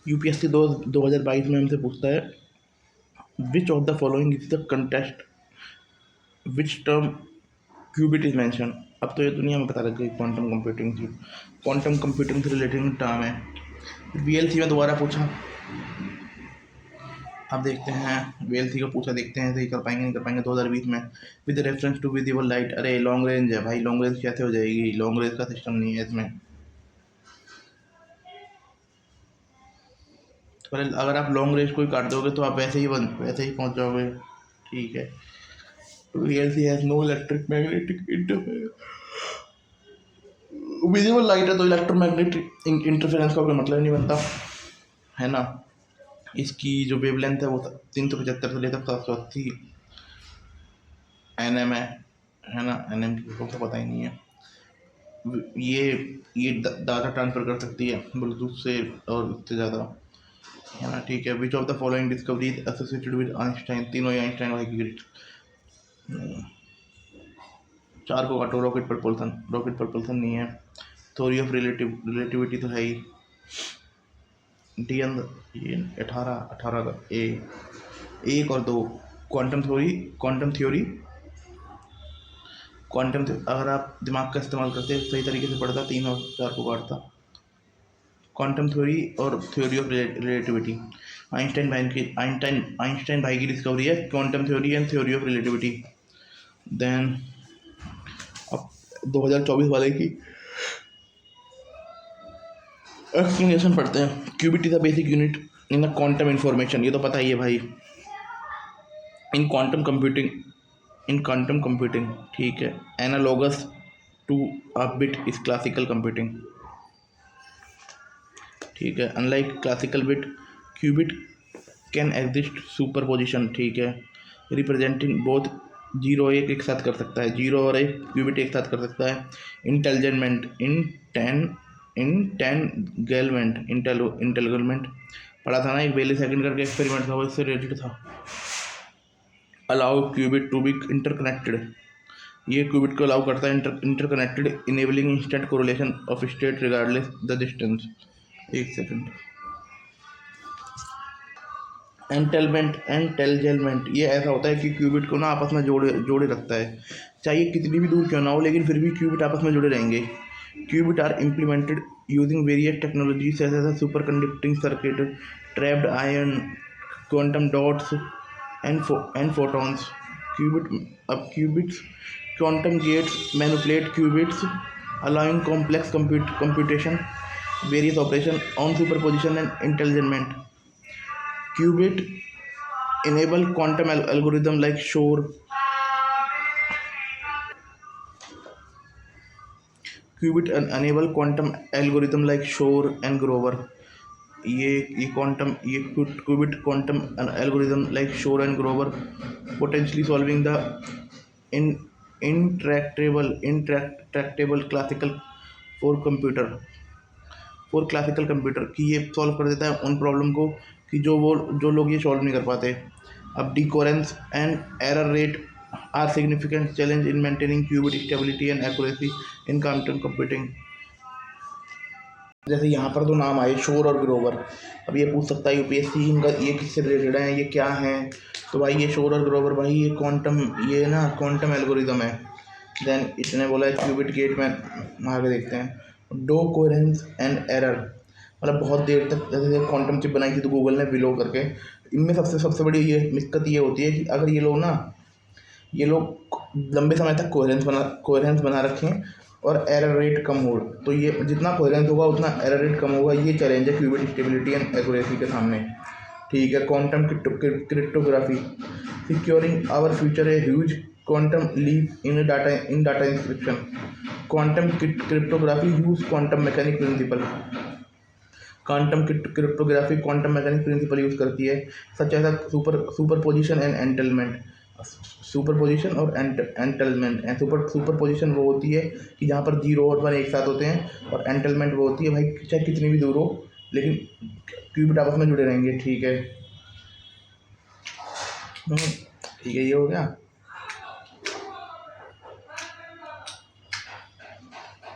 UPSC 2022 में हमसे पूछता है which of the following is the contest which term qubit is mention. अब तो ये दुनिया में पता लग गई क्वांटम कंप्यूटिंग से रिलेटेड टर्म है। वीएलसी में दोबारा पूछा, अब देखते हैं वीएलसी को पूछा, देखते हैं सही कर पाएंगे नहीं कर पाएंगे। 2020 में with reference to visible light, अरे लॉन्ग रेंज है भाई, लॉन्ग रेंज कैसे हो जाएगी, लॉन्ग रेंज का सिस्टम नहीं है इसमें। पर अगर आप लॉन्ग रेंज कोई काट दोगे तो आप वैसे ही पहुंच जाओगे। ठीक है, VLC has no electric magnetic interference. Visible light है तो इलेक्ट्रोमैग्नेटिक इंटरफेरेंस का कोई मतलब नहीं बनता है ना। इसकी जो वेवलेंथ है वो 375 से लेकर 780 एन एम है ना। एन एम की तो पता ही नहीं है। ये डाटा ट्रांसफ़र कर सकती है ब्लूटूथ से और उससे ज़्यादा, है ना। ठीक है, which of the following discoveries associated with Einstein, तीनों ही आइंस्टाइन वाली ग्रेट। चार को काटो, रॉकेट प्रपल्सन नहीं है। थ्योरी ऑफ रिलेटिविटी तो है ही। डी एन ये 18 का एक और दो। क्वांटम थ्योरी अगर आप दिमाग का इस्तेमाल करते सही तरीके से पढ़ता 3 और 4 को काटता। क्वांटम थ्योरी और थ्योरी ऑफ रिलेटिविटी आइंस्टाइन भाई की डिस्कवरी है, quantum theory and theory of relativity. Then अब 2024 वाले की एक्सप्लेनेशन पढ़ते हैं। Qubit is a basic unit in a quantum information, ये तो पता ही है भाई। इन क्वांटम कंप्यूटिंग ठीक है, analogous to a bit is classical computing. ठीक है, unlike classical bit qubit can exist superposition. ठीक है, रिप्रेजेंटिंग बोथ जीरो एक साथ कर सकता है, जीरो और एक क्यूबिट एक साथ कर सकता है। इंटेलगलमेंट पढ़ा था ना, एक बेली सेकंड करके एक्सपेरिमेंट था वो इससे रिलेटेड था। Allow qubit to be interconnected, ये क्यूबिट को अलाउ करता है interconnected, enabling instant correlation of state regardless the distance. एक सेकंड। एंटेलमेंट ये ऐसा होता है कि क्यूबिट को ना आपस में जोड़े रखता है, चाहे कितनी भी दूर क्यों ना हो, लेकिन फिर भी क्यूबिट आपस में जुड़े रहेंगे। Qubit are implemented using various technologies जैसे super conducting circuit, trapped ion, quantum dots and photons. Qubits quantum gates manipulate qubits allowing complex computation, various operation on superposition and entanglement. Qubit enable quantum algorithm like Shor. Qubit enable quantum algorithm like Shor and Grover. ये qubit quantum algorithm like Shor and Grover, potentially solving the intractable classical for computer classical computer की, ये solve कर देता है उन problem को कि जो लोग ये सॉल्व नहीं कर पाते। अब decoherence and error rate are significant challenge in maintaining qubit stability and accuracy in quantum computing. जैसे यहाँ पर दो नाम आए, शोर और ग्रोवर। अब ये पूछ सकता है यूपीएससी इनका ये किससे रिलेटेड है, ये क्या है। तो भाई ये शोर और ग्रोवर भाई ये क्वांटम एल्गोरिदम है। देन इसने बोला है क्यूबिट गेट में आगे देखते हैं। डो कोहेरेंस एंड एरर, मतलब बहुत देर तक जैसे क्वांटम चिप बनाई थी तो गूगल ने विलो करके, इनमें सबसे बड़ी ये दिक्कत ये होती है कि अगर ये लोग लंबे समय तक कोहेरेंस बना रखें और एरर रेट कम हो, तो ये जितना कोहेरेंस होगा उतना एरर रेट कम होगा। ये चैलेंज है क्यूबिट स्टेबिलिटी एंड एक्यूरेसी के सामने। ठीक है, quantum cryptography securing our future a huge quantum leap in data encryption. Quantum cryptography use quantum mechanic principle use करती है, such as superposition and entanglement. Superposition और एंटेलमेंट सुपरपोजिशन वो होती है कि जहाँ पर जीरो और वन एक साथ होते हैं, और एंटेलमेंट वो होती है भाई चाहे कितनी भी दूर हो लेकिन क्यूबिट आपस में जुड़े रहेंगे। ठीक है, ठीक है, ये हो गया।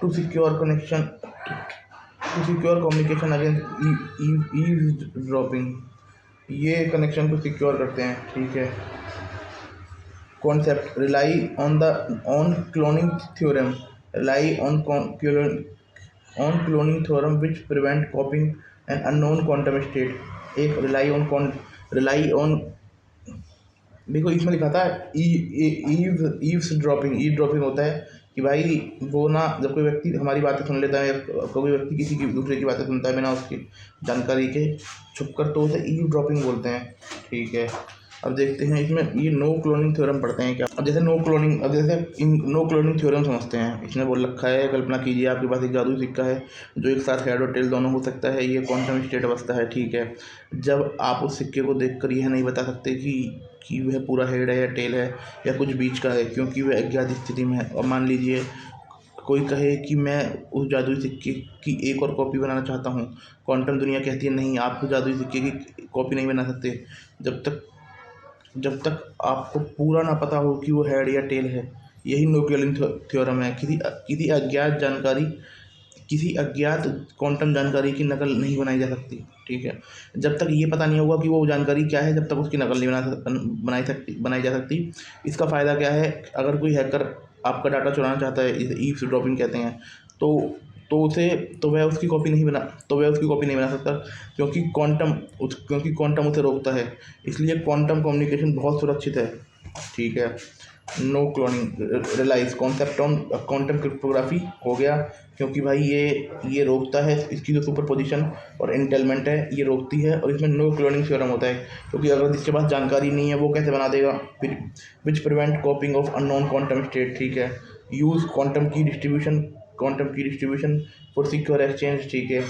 To to secure communication against eavesdropping, ये कनेक्शन को सिक्योर करते हैं, ठीक है। Concept rely on cloning theorem, rely on cloning theorem which prevent copying an unknown quantum state. एक रिलाई ऑन देखो इसमें लिखा था ईव्स ड्रॉपिंग होता है कि भाई वो ना, जब कोई व्यक्ति हमारी बातें सुन लेता है या कोई व्यक्ति किसी की दूसरे की बातें सुनता है बिना उसकी जानकारी के छुपकर, तो उसे ईव ड्रॉपिंग बोलते हैं, ठीक है। अब देखते हैं इसमें ये नो क्लोनिंग थ्योरम पढ़ते हैं क्या। अब जैसे नो क्लोनिंग थ्योरम समझते हैं। इसमें बोल रखा है, कल्पना कीजिए आपके पास एक जादुई सिक्का है जो एक साथ हेड और टेल दोनों हो सकता है, ये क्वांटम स्टेट अवस्था है, ठीक है। जब आप उस सिक्के को देखकर यह नहीं बता सकते कि वह पूरा हेड है या टेल है या कुछ बीच का है, क्योंकि वह अज्ञात स्थिति में है। और मान लीजिए कोई कहे कि मैं उस जादुई सिक्के की एक और कॉपी बनाना चाहता हूँ, क्वांटम दुनिया कहती है नहीं, आप उस जादुई सिक्के की कॉपी नहीं बना सकते जब तक आपको पूरा ना पता हो कि वो हेड या टेल है। यही नो क्लोनिंग थ्योरम है। किसी अज्ञात क्वांटम जानकारी की नकल नहीं बनाई जा सकती, ठीक है। जब तक ये पता नहीं होगा कि वो जानकारी क्या है, जब तक उसकी नकल नहीं बनाई जा सकती। इसका फ़ायदा क्या है, अगर कोई हैकर आपका डाटा चुराना चाहता है, इसे ईव्सड्रॉपिंग कहते हैं, तो वह उसकी कॉपी नहीं बना सकता, क्योंकि क्वांटम उसे रोकता है। इसलिए क्वांटम कम्युनिकेशन बहुत सुरक्षित है, ठीक है। No cloning relies concept on quantum cryptography हो गया, क्योंकि भाई ये रोकता है, इसकी जो सुपर पोजिशन और एंटेलमेंट है ये रोकती है। और इसमें नो क्लोनिंग थ्योरम होता है, क्योंकि अगर जिसके पास जानकारी नहीं है वो कैसे बना देगा। Which prevent copying of unknown quantum state, ठीक है। Use quantum key distribution for secure exchange, ठीक है।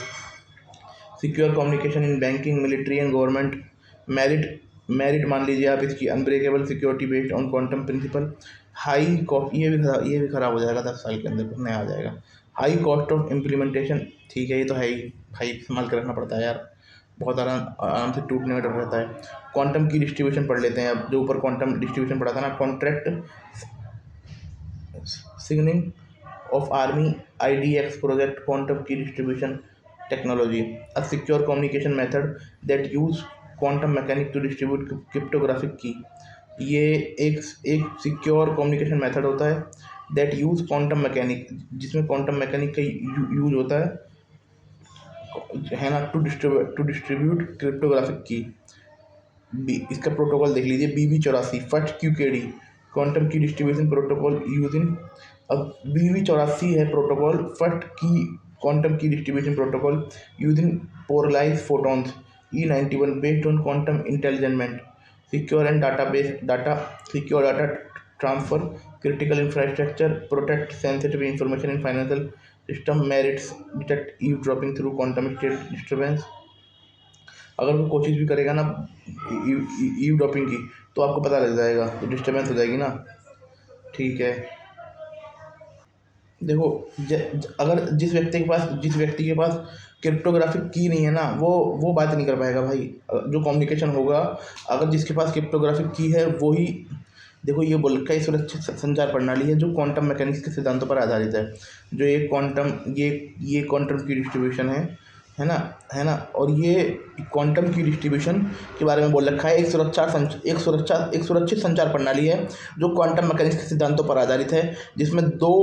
Secure communication in banking, military and government. Merit मान लीजिए आप इसकी, unbreakable security based on quantum principle. High cost, ये भी खराब हो जाएगा 10 साल के अंदर, कुछ नया आ जाएगा। हाई कॉस्ट ऑफ इम्प्लीमेंटेशन, ठीक है, ये तो है ही भाई, संभाल के रखना पड़ता है यार, बहुत आराम से टूटने में डर रहता है। क्वांटम की डिस्ट्रीब्यूशन पढ़ लेते हैं अब, जो ऊपर क्वांटम डिस्ट्रीब्यूशन पढ़ा था ना। Contract signing of Army IDX project, quantum key distribution technology, a secure communication method that use quantum mechanics to distribute cryptographic key। ये एक सिक्योर कम्युनिकेशन मेथड होता है दैट यूज क्वांटम मैकेनिक, जिसमें quantum mechanic का use होता है ना, to distribute cryptographic की। इसका प्रोटोकॉल देख लीजिए, BB84 first QKD quantum key distribution protocol using. अब BB84 है protocol, first key quantum key distribution protocol using polarised photons. E91 based on quantum intelligent, secure data transfer, critical infrastructure, protect sensitive information in financial system. Merits detect eavesdropping through quantum state disturbance. अगर वो कोशिश भी करेगा ना eavesdropping की, तो आपको पता लग जाएगा, तो डिस्टर्बेंस हो जाएगी ना, ठीक है। देखो अगर जिस व्यक्ति के पास क्रिप्टोग्राफिक की नहीं है ना, वो बात नहीं कर पाएगा भाई। जो कम्युनिकेशन होगा, अगर जिसके पास क्रिप्टोग्राफिक की है वो ही, देखो ये बोल रखा है सुरक्षित संचार प्रणाली है जो क्वांटम मैकेनिक्स के सिद्धांतों पर आधारित है। जो ये क्वांटम की डिस्ट्रीब्यूशन है ना। और ये क्वांटम की डिस्ट्रीब्यूशन के बारे में बोल रखा है, एक सुरक्षित संचार प्रणाली है जो क्वांटम मैकेनिक्स के सिद्धांतों पर आधारित है, जिसमें दो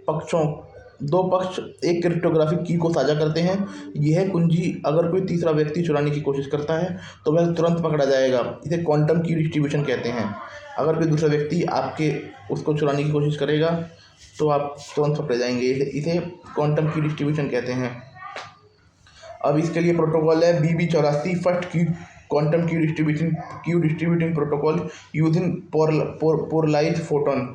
पक्ष एक क्रिप्टोग्राफिक की को साझा करते हैं। यह कुंजी अगर कोई तीसरा व्यक्ति चुराने की कोशिश करता है तो वह तुरंत पकड़ा जाएगा। इसे क्वांटम की डिस्ट्रीब्यूशन कहते हैं। अगर कोई दूसरा व्यक्ति उसको चुराने की कोशिश करेगा तो आप तुरंत पकड़े जाएंगे। इसे क्वांटम की डिस्ट्रीब्यूशन कहते हैं। अब इसके लिए प्रोटोकॉल है BB84 first quantum key distributing protocol using polarised photon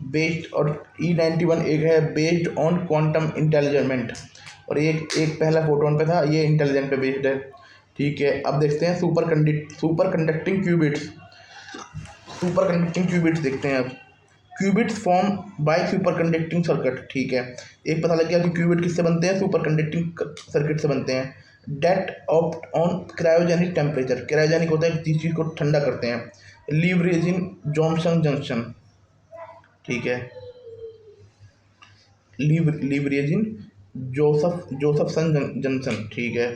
based, और E91 एक है बेस्ड ऑन क्वांटम इंटेलिजेंट, और एक पहला फोटोन पे था, ये इंटेलिजेंट पे बेस्ड है, ठीक है। अब देखते हैं सुपर कंडक्टिंग क्यूबिट्स देखते हैं अब। Qubits form by super conducting circuit, ठीक है। एक पता लग गया कि क्यूबिट किससे बनते हैं, सुपर कंडक्टिंग सर्किट से बनते हैं। That operate on cryogenic temperature, cryogenic होता है जिस चीज़ को ठंडा करते हैं। लीवरेजिंग जॉनसन जंक्शन, ठीक है, लीवरेजिंग जोसेफसन जॉनसन, ठीक है।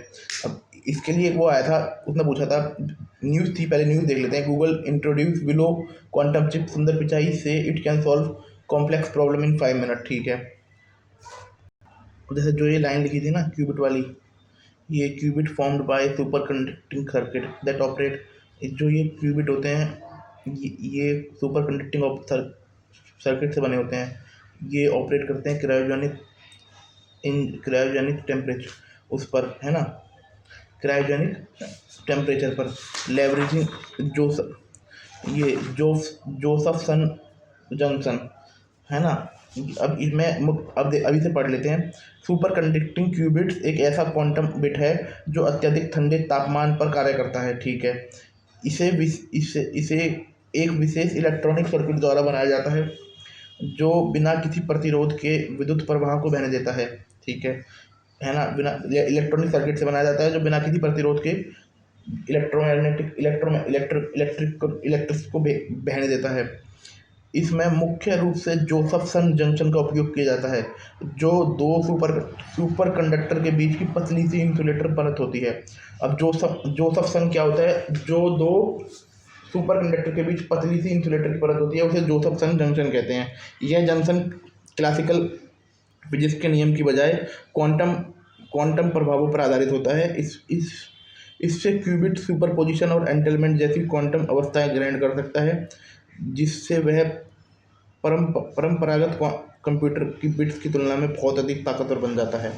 अब इसके लिए वो आया था, उसने पूछा था, न्यूज़ थी, पहले न्यूज़ देख लेते हैं। Google introduce Willow quantum chip, Sundar Pichai से it can solve complex problem in 5 minute, ठीक है। जैसे जो ये लाइन लिखी थी ना क्यूबिट वाली, ये qubit formed by super conducting circuit that operate, जो ये क्यूबिट होते हैं ये सुपर कंडक्टिंग सर्किट से बने होते हैं। ये ऑपरेट करते हैं क्रायोजेनिक टेम्परेचर उस पर, है ना, क्रायोजेनिक टेम्परेचर पर, लेवरेजिंग ये जोसेफसन जॉनसन, है ना। अब इसमें अभी से पढ़ लेते हैं। सुपर कंडक्टिंग क्यूबिट्स एक ऐसा क्वांटम बिट है जो अत्यधिक ठंडे तापमान पर कार्य करता है, ठीक है। इसे एक विशेष इलेक्ट्रॉनिक सर्किट द्वारा बनाया जाता है जो बिना किसी प्रतिरोध के विद्युत प्रवाह को बहने देता है, ठीक है ना। बिना इलेक्ट्रॉनिक सर्किट से बनाया जाता है जो बिना किसी प्रतिरोध के इलेक्ट्रिक को बहने देता है। इसमें मुख्य रूप से जोसेफसन जंक्शन का उपयोग किया जाता है, जो दो सुपर कंडक्टर के बीच की पतली सी इंसुलेटर परत होती है। अब जोसेफसन क्या होता है, जो दो सुपर कंडक्टर के बीच पतली सी इंसुलेटर की परत होती है, उसे जोसेफसन जंक्शन कहते हैं। यह जंक्शन क्लासिकल फिजिक्स के नियम की बजाय क्वांटम प्रभावों पर आधारित होता है। इससे क्यूबिट सुपरपोजिशन और एंटेलमेंट जैसी क्वांटम अवस्थाएं ग्रहण कर सकता है, जिससे वह परंपरागत कंप्यूटर की बिट्स की तुलना में बहुत अधिक ताकतवर बन जाता है।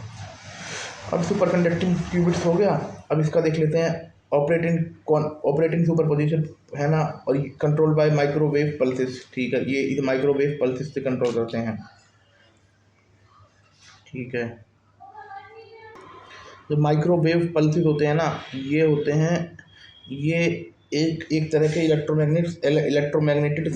अब सुपर कंडक्टिंग क्यूबिट्स हो गया। अब इसका देख लेते हैं ऑपरेटिंग सुपरपोजिशन, है ना, और कंट्रोल बाय माइक्रोवेव पल्सेस, ठीक है। ये इस माइक्रोवेव पल्सेस से कंट्रोल करते हैं, ठीक है। जो माइक्रोवेव पल्सेस होते हैं ना, ये होते हैं, ये एक तरह के इलेक्ट्रोमैग्नेटिक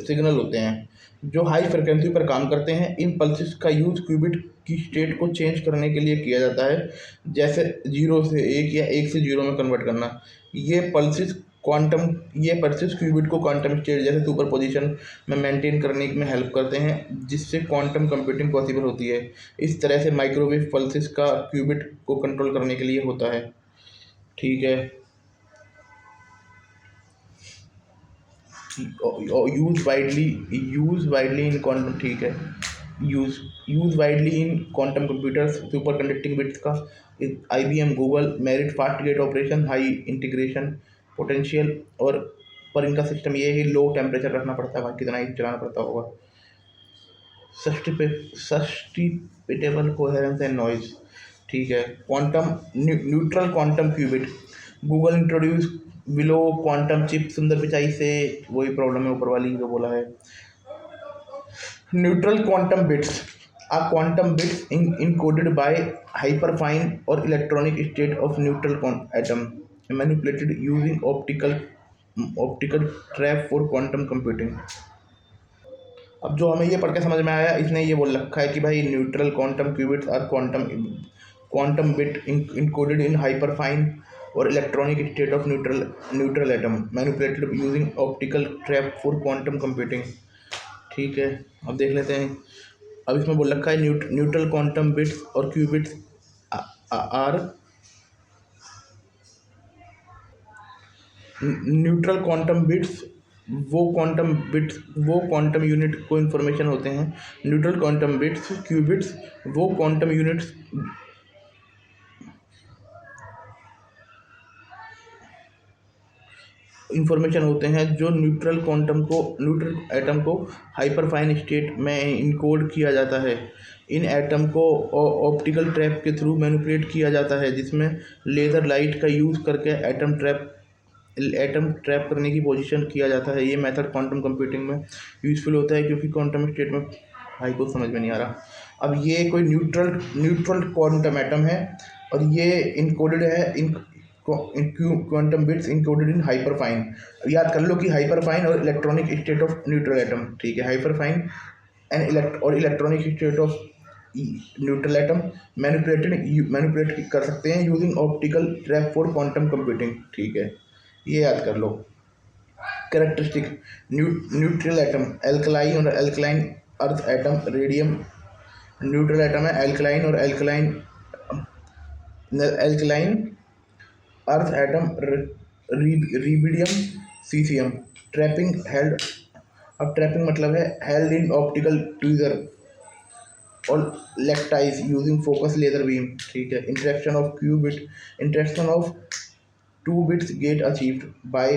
सिग्नल होते हैं जो हाई फ्रिक्वेंसी पर काम करते हैं। इन पल्सेस का यूज़ क्यूबिट की स्टेट को चेंज करने के लिए किया जाता है, जैसे 0 से 1 या 1 से 0 में कन्वर्ट करना। ये पल्सेस क्यूबिट को क्वांटम स्टेट जैसे सुपरपोजिशन में मेंटेन करने में हेल्प करते हैं, जिससे क्वांटम कंप्यूटिंग पॉसिबल होती है। इस तरह से माइक्रोवेव पल्सेस का क्यूबिट को कंट्रोल करने के लिए होता है, ठीक है। यूज वाइडली इन क्वांटम, ठीक है। Use widely in quantum computers superconducting bits का IBM Google merit fast gate operation high integration potential, और पर इनका सिस्टम ये है कि लो टेम्परेचर रखना पड़ता है, कितना ही चलाना पड़ता होगा। सस्टिपेटेबल कोहेरेंस एंड नॉइज, ठीक है। Neutral quantum qubit, Google introduce Willow quantum chip, Sundar Pichai से, वही प्रॉब्लम है ऊपर वाली जो बोला है। Neutral quantum bits are quantum bits encoded by hyperfine or electronic state of neutral atom manipulated using optical trap for quantum computing। अब जो हमें ये पढ़ के समझ में आया, इसने ये बोल रखा है कि भाई neutral quantum qubits are quantum bit encoded in hyperfine और electronic state of neutral atom manipulated using optical trap for quantum computing, ठीक है। अब देख लेते हैं। अब इसमें बोल रखा है न्यूट्रल क्वांटम बिट्स और qubits are neutral quantum bits वो क्वांटम यूनिट को इन्फॉर्मेशन होते हैं। न्यूट्रल क्वांटम बिट्स क्यूबिट्स वो क्वांटम यूनिट्स इंफॉर्मेशन होते हैं जो न्यूट्रल एटम को हाइपरफाइन स्टेट में इनकोड किया जाता है। इन एटम को ऑप्टिकल ट्रैप के थ्रू मैनिपुलेट किया जाता है, जिसमें लेज़र लाइट का यूज़ करके एटम ट्रैप करने की पोजीशन किया जाता है। ये मेथड क्वांटम कंप्यूटिंग में यूज़फुल होता है, क्योंकि क्वांटम स्टेट में भाई को समझ में नहीं आ रहा। अब ये कोई न्यूट्रल क्वांटम एटम है और ये इनकोडेड है quantum bits encoded in hyperfine. याद कर लो कि हाइपरफाइन और electronic state of neutral atom, ठीक है। हाइपरफाइन और electronic state of neutral atom manipulate कर सकते हैं using optical trap for quantum computing, ठीक है। ये याद कर लो। कैरेक्टरिस्टिक न्यूट्रल एटम, एल्कलाइन और alkaline earth atom, radium neutral atom है एल्कलाइन, और alkaline earth atom rubidium caesium. Trapping held, अब ट्रैपिंग मतलब है हेल्ड इन ऑप्टिकल ट्वीजर और lattices using focus laser beam, ठीक है। Interaction of 2 bits gate achieved by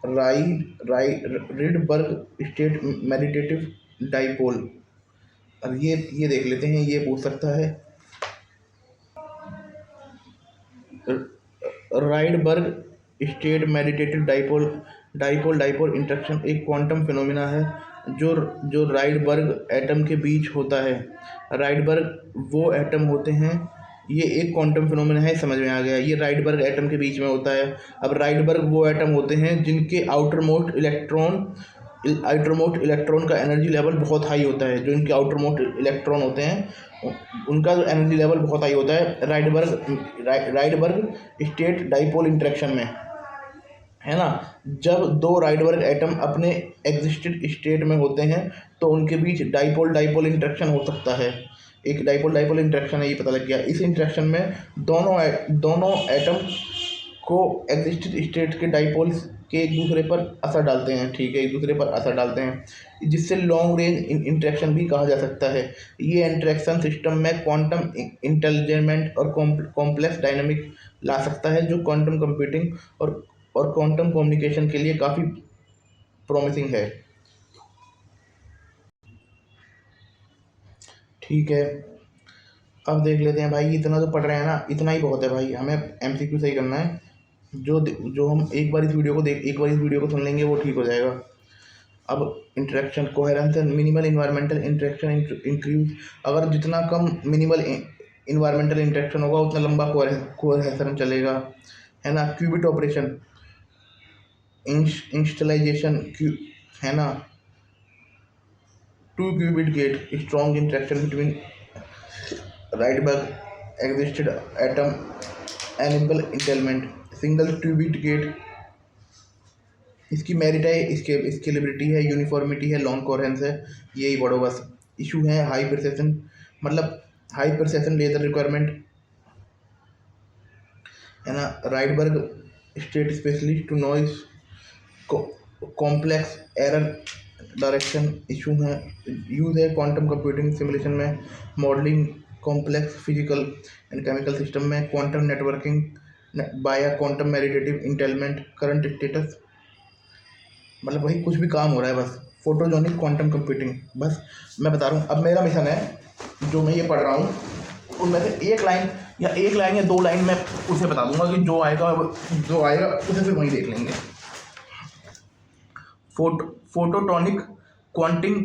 Rydberg state meditative dipole. अब ये देख लेते हैं, ये पूछ सकता है Rydberg state meditative dipole. Dipole interaction एक क्वांटम फिनोमिना है जो राइडबर्ग एटम के बीच होता है। राइडबर्ग वो एटम होते हैं, ये एक क्वांटम फिनोमिना है, समझ में आ गया, ये राइडबर्ग एटम के बीच में होता है। अब राइडबर्ग वो एटम होते हैं जिनके आउटर मोस्ट इलेक्ट्रॉन का एनर्जी लेवल बहुत हाई होता है। जो इनके आउटर मोस्ट इलेक्ट्रॉन होते हैं उनका जो एनर्जी लेवल बहुत हाई होता है राइडबर्ग स्टेट डाइपोल इंटरेक्शन में, है ना। जब 2 राइडबर्ग एटम अपने एग्जिस्टेड स्टेट में होते हैं तो उनके बीच डाइपोल इंटरेक्शन हो सकता है। एक डाइपोल इंटरेक्शन है, ये पता लग गया। इस इंटरेक्शन में दोनों एटम को एग्जिस्टेड स्टेट के डाइपोल्स के एक दूसरे पर असर डालते हैं, ठीक है, एक दूसरे पर असर डालते हैं, जिससे लॉन्ग रेंज इंटरेक्शन भी कहा जा सकता है। ये इंटरेक्शन सिस्टम में क्वांटम इंटेलिजेंट और कॉम्प्लेक्स डायनामिक ला सकता है, जो क्वांटम कंप्यूटिंग और क्वांटम कम्युनिकेशन के लिए काफ़ी प्रॉमिसिंग है, ठीक है। अब देख लेते हैं भाई, इतना जो पढ़ रहे हैं ना, इतना ही बहुत है भाई, हमें एमसीक्यू सही करना है। जो हम एक बार इस वीडियो को सुन लेंगे वो ठीक हो जाएगा। अब interaction coherence and minimal environmental interaction increase, अगर जितना कम मिनिमल इन्वायरमेंटल इंटरेक्शन होगा उतना लंबा कोहेरेंस चलेगा, है ना। क्यूबिट ऑपरेशन इंस्टलाइजेशन है ना। 2 qubit gate strong interaction between Rydberg existed atom enable entanglement। Single qubit gate इसकी मेरिट है, इसके स्केलेबिलिटी है, यूनिफॉर्मिटी है, लॉन्ग कोहेरेंस है, यही पढ़ो बस। इशू है हाई प्रिसिशन, मतलब हाई प्रिसिशन लेजर रिक्वायरमेंट, है ना। Rydberg state specialist to noise complex error direction issue है। यूज है क्वांटम कंप्यूटिंग सिमुलेशन में, modelling complex physical and chemical system में, quantum networking by quantum meditative entanglement. Current status मतलब वही कुछ भी काम हो रहा है बस, फोटोजोनिक क्वांटम कंप्यूटिंग, बस मैं बता रहा हूँ। अब मेरा मिशन है जो मैं ये पढ़ रहा हूँ उनमें से एक लाइन या 2 लाइन मैं उसे बता दूंगा कि जो आएगा उसे फिर वहीं देख लेंगे। Photonic quantum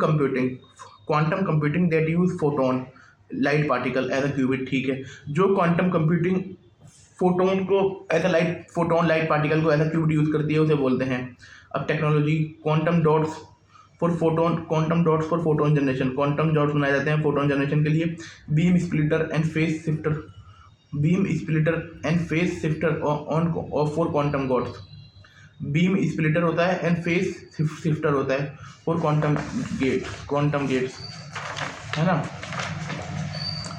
computing that use photon light particle as a qubit, ठीक है। जो quantum computing photon light particle को एज अ क्यूबिट यूज करती है उसे बोलते हैं। अब technology quantum dots for photon generation, quantum dots बनाए जाते हैं फोटोन जनरेशन के लिए। Beam splitter and phase shifter on for quantum dots. Beam splitter होता है एंड फेस शिफ्टर होता है फॉर क्वांटम गेट्स, है ना।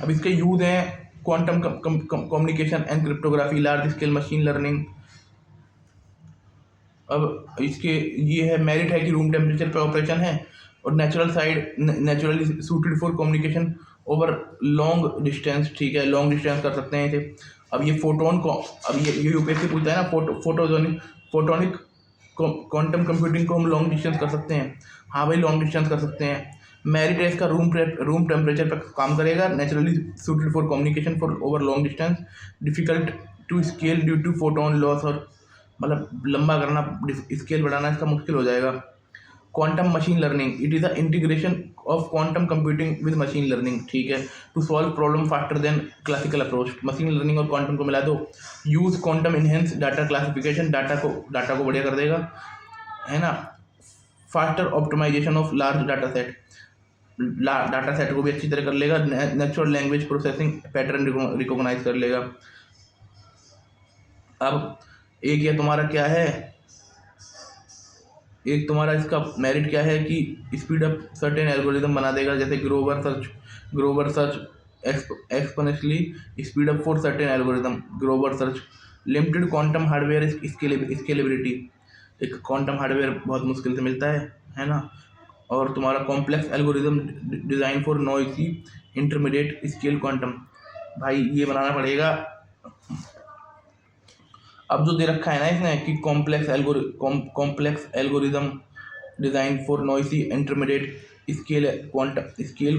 अब इसके यूज हैं quantum communication and cryptography, large scale machine learning. अब इसके ये है मेरिट है कि रूम टेम्परेचर पे ऑपरेशन है और naturally suited for communication over long distance, ठीक है, लॉन्ग डिस्टेंस कर सकते हैं इसे। अब ये फोटोन को, अब ये यूपीएससी पूछता है ना, फोटोनिक क्वांटम कंप्यूटिंग को हम लॉन्ग डिस्टेंस कर सकते हैं। हाँ भाई, लॉन्ग डिस्टेंस कर सकते हैं। मेरिट है इसका रूम टेम्परेचर पर काम करेगा, naturally suited for communication for over long distance, difficult to scale due to photon loss, और मतलब लंबा करना, स्केल बढ़ाना इसका मुश्किल हो जाएगा। Quantum machine learning, it is the integration of quantum computing with machine learning, ठीक है, to solve problem faster than classical approach. Machine learning और क्वांटम को मिला दो, use quantum enhance data classification, data को बढ़िया कर देगा, है ना। Faster optimisation of large data set को भी अच्छी तरह कर लेगा। Natural language processing pattern recognise कर लेगा। अब एक ये तुम्हारा क्या है, एक तुम्हारा इसका मेरिट क्या है कि स्पीड अप सर्टेन एल्गोरिदम बना देगा, जैसे Grover search exponentially speed up for certain algorithm, Grover search. Limited quantum hardware scalability, एक क्वांटम हार्डवेयर बहुत मुश्किल से मिलता है ना। और तुम्हारा complex algorithm design for noisy intermediate scale quantum, भाई ये बनाना पड़ेगा। अब जो दे रखा है ना इसने कि complex algorithm design for noisy intermediate scale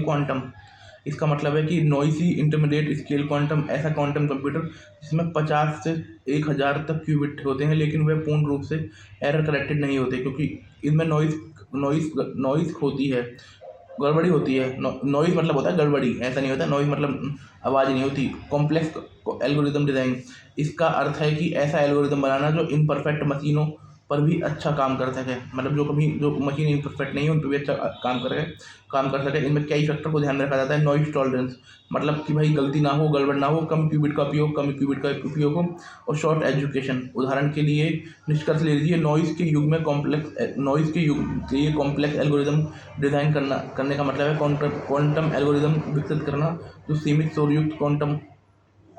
quantum, इसका मतलब है कि नॉइसी इंटरमीडिएट स्केल क्वांटम ऐसा क्वांटम कंप्यूटर जिसमें 50 से 1000 तक क्यूबिट होते हैं, लेकिन वह पूर्ण रूप से एरर करेक्टेड नहीं होते, क्योंकि इनमें नॉइस होती है, गड़बड़ी होती है। नॉइज मतलब होता है गड़बड़ी, ऐसा नहीं होता। नॉइज मतलब आवाज़ नहीं होती। कॉम्प्लेक्स एल्गोरिदम डिज़ाइन, इसका अर्थ है कि ऐसा एल्गोरिदम बनाना जो इनपरफेक्ट मशीनों पर भी अच्छा काम कर सके, मतलब जो मशीन इनपरफेक्ट नहीं है उन पर भी अच्छा काम कर सके। इनमें कई फैक्टर को ध्यान में रखा जाता है। नॉइज टॉलरेंस, मतलब कि भाई गलती ना हो, गड़बड़ ना हो, कम क्यूबिट का उपयोग हो, और शॉर्ट एजुकेशन। उदाहरण के लिए निष्कर्ष ले लीजिए, नॉइज़ के युग में कॉम्प्लेक्स एल्गोरिदम डिज़ाइन करने का मतलब है क्वांटम एल्गोरिदम विकसित करना जो सीमित शोरयुक्त क्वांटम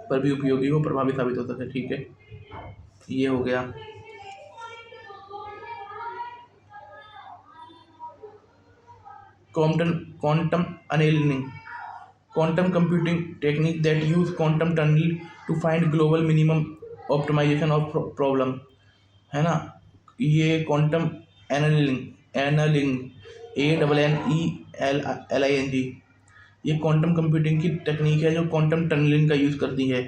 पर भी उपयोगी हो, प्रभावी साबित हो सके। ठीक है, ये हो गया। quantum annealing, quantum computing technique that use quantum tunneling to find global minimum optimization of problem, है ना। ये क्वांटम एनालिंग ANNELING, ये क्वांटम कंप्यूटिंग की टेक्निक है जो क्वांटम टनलिंग का यूज़ करती है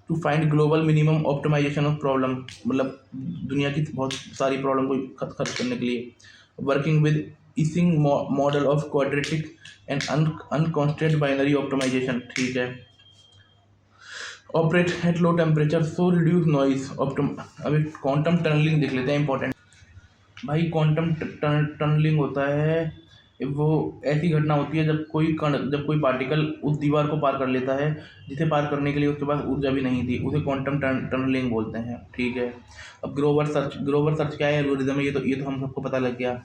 to find global minimum optimisation of problem, मतलब दुनिया की बहुत सारी प्रॉब्लम को खत्म करने के लिए। Working with Ising model of quadratic and unconstrained binary optimisation, ठीक है। Operate at low temperature so reduce noise अभी क्वांटम टनलिंग देख लेते हैं, इंपॉर्टेंट भाई। क्वांटम टनलिंग होता है, वो ऐसी घटना होती है जब कोई पार्टिकल उस दीवार को पार कर लेता है जिसे पार करने के लिए उसके पास ऊर्जा भी नहीं थी, उसे क्वांटम टनलिंग बोलते हैं, ठीक है। अब ग्रोवर सर्च क्या है, एल्गोरिदम है, ये तो हम सबको पता लग गया,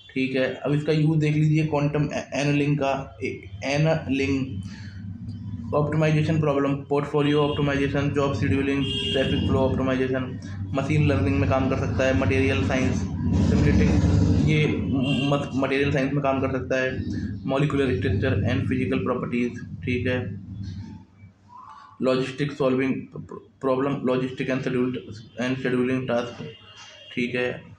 ठीक है। अब इसका यूज देख लीजिए क्वांटम एनालिंग का। Annealing optimisation problem, portfolio optimisation, job scheduling, traffic flow optimisation, machine learning में काम कर सकता है। मटेरियल साइंस सिमुलेटिंग, ये मटेरियल साइंस में काम कर सकता है। Molecular structure and physical properties, ठीक है। Logistic solving problem, logistic and scheduling task, ठीक है।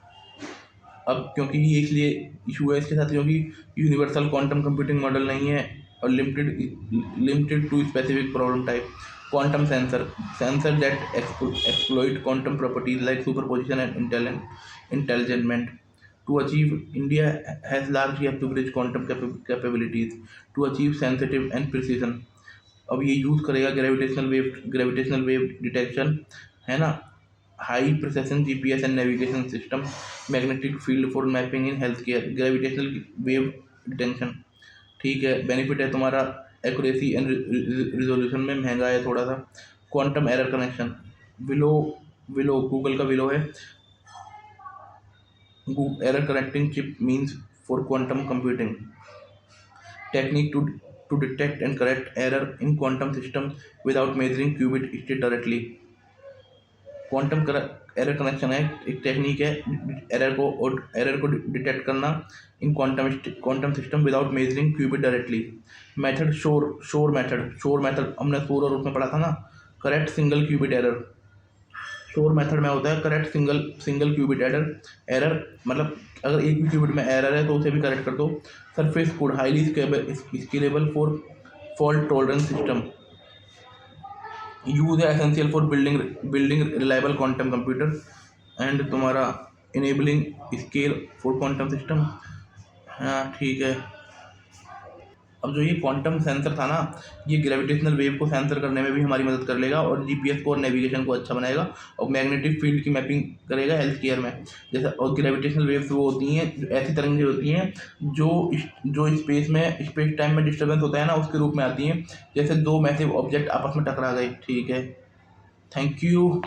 अब क्योंकि ये इसलिए इशू है इसके साथ क्योंकि यूनिवर्सल क्वांटम कंप्यूटिंग मॉडल नहीं है और limited to specific problem type. Quantum sensor that exploit quantum properties like superposition and entanglement. To achieve India has largely up to bridge quantum capabilities to achieve sensitive and precision. अब ये use करेगा gravitational wave detection, है ना, high precision GPS and navigation system, magnetic field for mapping in health care, gravitational wave detection, ठीक है। Benefit है तुम्हारा accuracy and resolution में, महंगा है थोड़ा सा। Quantum error connection, Willow Google का विलो है, error connecting chip means for quantum computing technique to detect and correct error in quantum system without measuring qubit state directly. Quantum error connection है, एक technique है error को detect करना in quantum system without measuring qubit directly. Method Shor method हमने Shor और उसमें पढ़ा था ना, correct single qubit error. Shor method में होता है करेक्ट सिंगल क्यूबिट एरर, मतलब अगर एक भी क्यूबिट में एरर है तो उसे भी करेक्ट कर दो। Surface code, highly scalable for fault tolerance system, use है essential for building reliable quantum computer and तुम्हारा enabling scale for quantum system, हाँ ठीक है। अब जो ये क्वांटम सेंसर था ना, ये ग्रेविटेशनल वेव को सेंसर करने में भी हमारी मदद कर लेगा और GPS को और नेविगेशन को अच्छा बनाएगा और मैग्नेटिक फील्ड की मैपिंग करेगा हेल्थ केयर में। जैसे और ग्रेविटेशनल वेव्स वो होती हैं, ऐसी तरंगें होती हैं जो स्पेस टाइम में डिस्टर्बेंस होता है ना, उसके रूप में आती हैं, जैसे दो मैसिव ऑब्जेक्ट आपस में टकरा गए, ठीक है। Thank you.